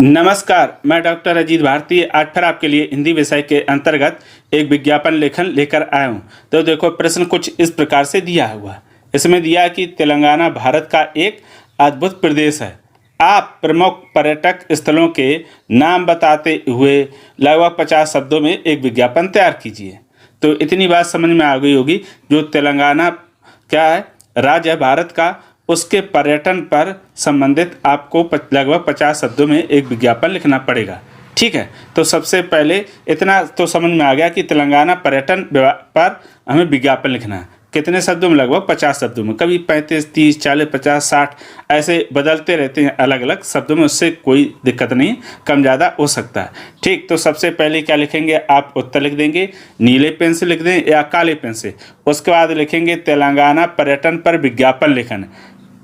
नमस्कार, मैं डॉक्टर अजीत भारती आज फिर आपके लिए हिंदी विषय के अंतर्गत एक विज्ञापन लेखन लेकर आया हूँ। तो देखो, प्रश्न कुछ इस प्रकार से दिया हुआ है। इसमें दिया है कि तेलंगाना भारत का एक अद्भुत प्रदेश है। आप प्रमुख पर्यटक स्थलों के नाम बताते हुए लगभग 50 शब्दों में एक विज्ञापन तैयार कीजिए। तो इतनी बात समझ में आ गई होगी। जो तेलंगाना क्या है, राज्य है भारत का, उसके पर्यटन पर संबंधित आपको लगभग 50 शब्दों में एक विज्ञापन लिखना पड़ेगा। ठीक है, तो सबसे पहले इतना तो समझ में आ गया कि तेलंगाना पर्यटन पर हमें विज्ञापन लिखना है। कितने शब्दों में? लगभग 50 शब्दों में। कभी 35, 30, 40, 50, 60 ऐसे बदलते रहते हैं अलग अलग शब्दों में। उससे कोई दिक्कत नहीं, कम ज़्यादा हो सकता है। ठीक, तो सबसे पहले क्या लिखेंगे? आप उत्तर लिख देंगे, नीले पेन से लिख दें या काले पेन से। उसके बाद लिखेंगे तेलंगाना पर्यटन पर विज्ञापन लेखन,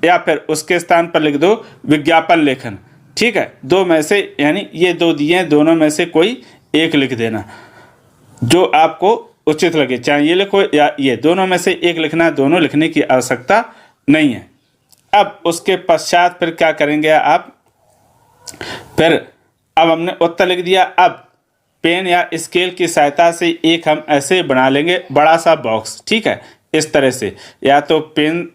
या फिर उसके स्थान पर लिख दो विज्ञापन लेखन। ठीक है, दो में से, यानी ये दो दिए हैं, दोनों में से कोई एक लिख देना जो आपको उचित लगे। चाहे ये लिखो या ये, दोनों में से एक लिखना। दोनों लिखने की आवश्यकता नहीं है। अब उसके पश्चात फिर क्या करेंगे आप? फिर अब हमने उत्तर लिख दिया। अब पेन या स्केल की सहायता से एक हम ऐसे बना लेंगे बड़ा सा बॉक्स। ठीक है, इस तरह से, या तो पेन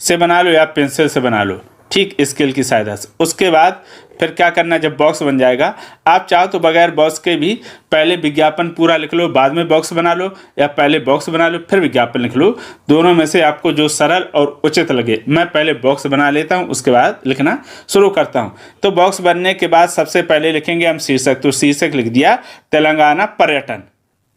से बना लो या पेंसिल से बना लो। ठीक, स्केल की सहायता से। उसके बाद फिर क्या करना है? जब बॉक्स बन जाएगा, आप चाहो तो बगैर बॉक्स के भी पहले विज्ञापन पूरा लिख लो, बाद में बॉक्स बना लो, या पहले बॉक्स बना लो फिर विज्ञापन लिख लो। दोनों में से आपको जो सरल और उचित लगे। मैं पहले बॉक्स बना लेता हूँ, उसके बाद लिखना शुरू करता हूँ। तो बॉक्स बनने के बाद सबसे पहले लिखेंगे हम शीर्षक। तो शीर्षक लिख दिया तेलंगाना पर्यटन।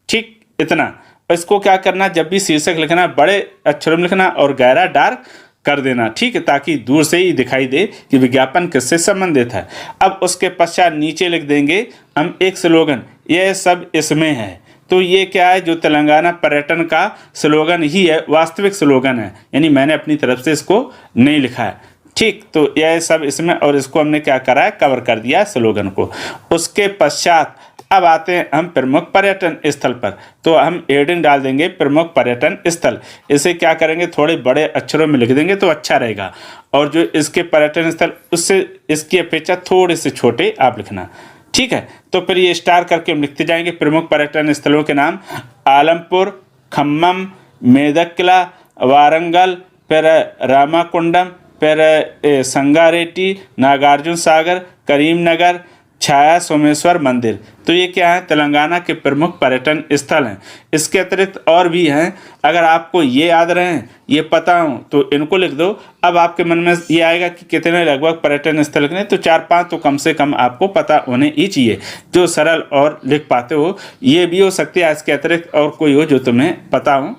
ठीक, इतना। इसको क्या करना? जब भी शीर्षक लिखना बड़े अक्षरों में लिखना और गहरा डार्क कर देना। ठीक है, ताकि दूर से ही दिखाई दे कि विज्ञापन किससे संबंधित है। अब उसके पश्चात नीचे लिख देंगे हम एक स्लोगन, यह सब इसमें है। तो ये क्या है? जो तेलंगाना पर्यटन का स्लोगन ही है, वास्तविक स्लोगन है, यानी मैंने अपनी तरफ से इसको नहीं लिखा है। ठीक, तो यह सब इसमें, और इसको हमने क्या करा है? कवर कर दिया स्लोगन को। उसके पश्चात अब आते हैं हम प्रमुख पर्यटन स्थल पर। तो हम हेडिंग डाल देंगे प्रमुख पर्यटन स्थल। इसे क्या करेंगे? थोड़े बड़े अक्षरों में लिख देंगे तो अच्छा रहेगा। और जो इसके पर्यटन स्थल, उससे इसकी अपेक्षा थोड़े से छोटे आप लिखना। ठीक है, तो फिर ये स्टार करके हम लिखते जाएंगे प्रमुख पर्यटन स्थलों के नाम: आलमपुर, खम्मम, मेदकला, वारंगल, फिर रामाकुंडम, फिर संगारेड्डी, नागार्जुन सागर, करीमनगर, छाया सोमेश्वर मंदिर। तो ये क्या है? तेलंगाना के प्रमुख पर्यटन स्थल हैं। इसके अतिरिक्त और भी हैं। अगर आपको ये याद रहे, ये पता हो, तो इनको लिख दो। अब आपके मन में ये आएगा कि कितने लगभग पर्यटन स्थल लिखने, तो 4-5 तो कम से कम आपको पता होने ही चाहिए, जो सरल और लिख पाते हो। ये भी हो सकती है इसके अतिरिक्त और कोई हो जो तुम्हें पता हो।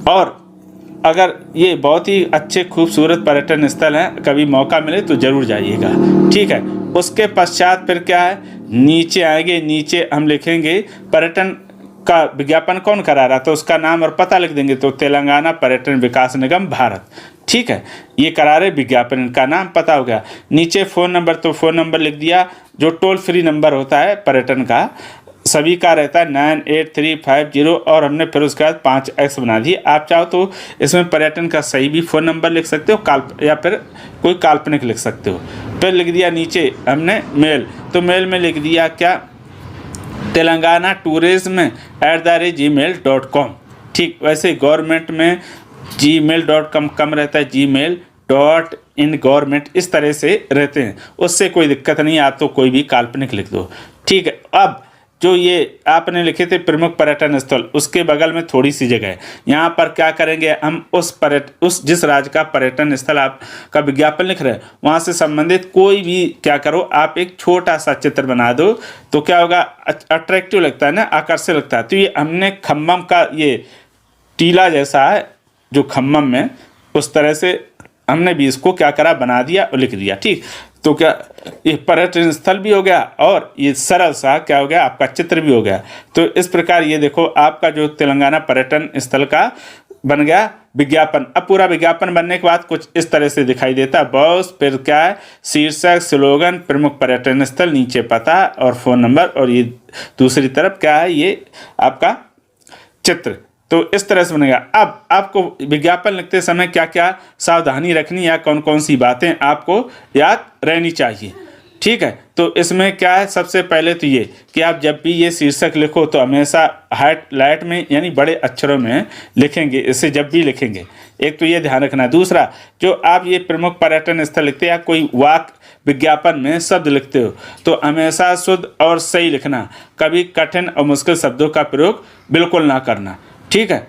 और अगर ये बहुत ही अच्छे खूबसूरत पर्यटन स्थल हैं, कभी मौका मिले तो ज़रूर जाइएगा। ठीक है, उसके पश्चात फिर क्या है? नीचे आएंगे, नीचे हम लिखेंगे पर्यटन का विज्ञापन कौन करा रहा, तो उसका नाम और पता लिख देंगे। तो तेलंगाना पर्यटन विकास निगम भारत। ठीक है, ये करा रहे विज्ञापन, इनका नाम पता हो गया। नीचे फ़ोन नंबर, तो फ़ोन नंबर लिख दिया। जो टोल फ्री नंबर होता है पर्यटन का, सभी का रहता है 98350, और हमने फिर उसके बाद 5X बना दिए। आप चाहो तो इसमें पर्यटन का सही भी फ़ोन नंबर लिख सकते हो, या फिर कोई काल्पनिक लिख सकते हो। फिर लिख दिया नीचे हमने मेल। तो मेल में लिख दिया क्या? Telangana tourism @gmail.com। ठीक, वैसे गवर्नमेंट में gmail.com कम रहता है, gmail.in गवर्नमेंट इस तरह से रहते हैं। उससे कोई दिक्कत नहीं, आप तो कोई भी काल्पनिक लिख दो। ठीक है, अब जो ये आपने लिखे थे प्रमुख पर्यटन स्थल, उसके बगल में थोड़ी सी जगह है। यहाँ पर क्या करेंगे हम? उस जिस राज्य का पर्यटन स्थल आप का विज्ञापन लिख रहे हैं, वहाँ से संबंधित कोई भी क्या करो, आप एक छोटा सा चित्र बना दो। तो क्या होगा? अट्रैक्टिव लगता है ना, आकर्षक लगता है। तो ये हमने खम्मम का, ये टीला जैसा है जो खम्मम में, उस तरह से हमने भी इसको क्या करा? बना दिया और लिख दिया। ठीक, तो क्या ये पर्यटन स्थल भी हो गया, और ये सरल सा क्या हो गया? आपका चित्र भी हो गया। तो इस प्रकार ये देखो, आपका जो तेलंगाना पर्यटन स्थल का बन गया विज्ञापन। अब पूरा विज्ञापन बनने के बाद कुछ इस तरह से दिखाई देता है। बॉस, फिर क्या है? शीर्षक, स्लोगन, प्रमुख पर्यटन स्थल, नीचे पता और फ़ोन नंबर, और ये दूसरी तरफ क्या है? ये आपका चित्र। तो इस तरह से बनेगा। अब आपको विज्ञापन लिखते समय क्या क्या सावधानी रखनी या कौन कौन सी बातें आपको याद रहनी चाहिए। ठीक है। तो इसमें क्या है, सबसे पहले तो ये कि आप जब भी ये शीर्षक लिखो तो हमेशा हाईलाइट में यानी बड़े अक्षरों में लिखेंगे, इसे जब भी लिखेंगे। एक तो ये ध्यान रखना। दूसरा, जो आप ये प्रमुख पर्यटन स्थल लिखते हैं या कोई वाक विज्ञापन में शब्द लिखते हो तो हमेशा शुद्ध और सही लिखना, कभी कठिन और मुश्किल शब्दों का प्रयोग बिल्कुल ना करना। ठीक है,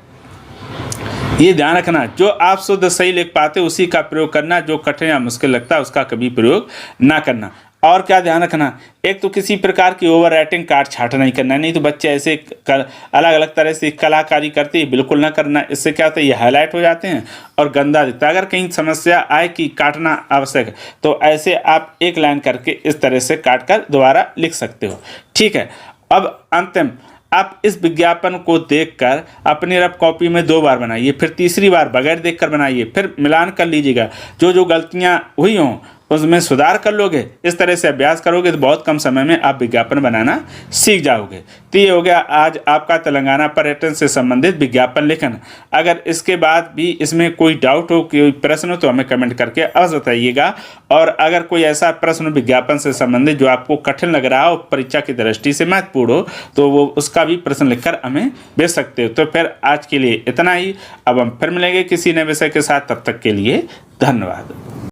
ये ध्यान रखना, जो आप शुद्ध सही लिख पाते उसी का प्रयोग करना, जो कठिन या मुश्किल लगता है उसका कभी प्रयोग ना करना। और क्या ध्यान रखना, एक तो किसी प्रकार की ओवर राइटिंग काट छाट नहीं करना, नहीं तो बच्चे ऐसे अलग अलग तरह से कलाकारी करते हैं, बिल्कुल ना करना। इससे क्या होता है, ये हाईलाइट हो जाते हैं और गंदा दिखता है। अगर कहीं समस्या आए कि काटना आवश्यक है तो ऐसे आप एक लाइन करके इस तरह से काट कर दोबारा लिख सकते हो। ठीक है, अब अंतिम, आप इस विज्ञापन को देखकर अपनी रफ कॉपी में 2 बार बनाइए, फिर तीसरी बार बगैर देखकर बनाइए, फिर मिलान कर लीजिएगा। जो जो गलतियां हुई हों उसमें सुधार कर लोगे। इस तरह से अभ्यास करोगे तो बहुत कम समय में आप विज्ञापन बनाना सीख जाओगे। तो ये हो गया आज आपका तेलंगाना पर्यटन से संबंधित विज्ञापन लेखन। अगर इसके बाद भी इसमें कोई डाउट हो, कोई प्रश्न हो तो हमें कमेंट करके अवश्य बताइएगा। और अगर कोई ऐसा प्रश्न विज्ञापन से संबंधित जो आपको कठिन लग रहा हो, परीक्षा की दृष्टि से महत्वपूर्ण हो, तो वो उसका भी प्रश्न लिखकर हमें भेज सकते हो। तो फिर आज के लिए इतना ही। अब हम फिर मिलेंगे किसी नए विषय के साथ, तब तक के लिए धन्यवाद।